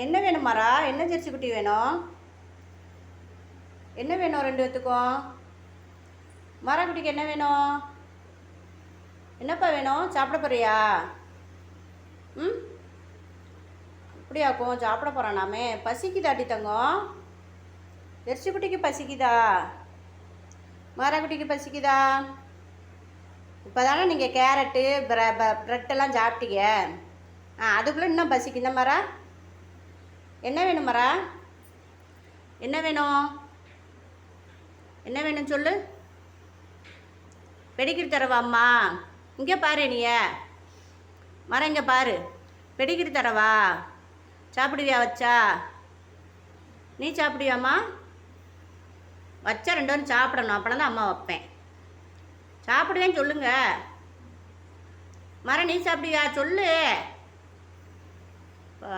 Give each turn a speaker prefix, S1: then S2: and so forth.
S1: என்ன வேணும் மரா? என்ன ஜெர்சி குட்டி வேணும்? என்ன வேணும் ரெண்டு பேத்துக்கும்? மரா குட்டிக்கு என்ன வேணும்? என்னப்பா வேணும்? சாப்பிட போறியா? ம், அப்படியாக்கும் சாப்பிட போகிறானாமே. பசிக்குதாட்டி தங்கம்? ஜெர்சி குட்டிக்கு பசிக்குதா? மரா குட்டிக்கு பசிக்குதா? இப்போ தானே நீங்கள் கேரட்டு ப்ரெட்டெல்லாம் சாப்பிட்டீங்க. அதுக்குள்ளே இன்னும் பசிக்கு. இந்த மரா என்ன வேணும் மரா? என்ன வேணும்? என்ன வேணும் சொல்லு. பெடிக்கிரி தரவா அம்மா? இங்கே பாரு நீ மரம், இங்கே பாரு. பெடிக்கிரி தரவா? சாப்பிடுவியா வச்சா? நீ சாப்பிடுவியாம்மா? வச்சா ரெண்டு பேரும் சாப்பிடணும், அப்படின்னா தான் அம்மா வைப்பேன். சாப்பிடுவேன்னு சொல்லுங்க. மரம் நீ சாப்பிடுவியா சொல்லு.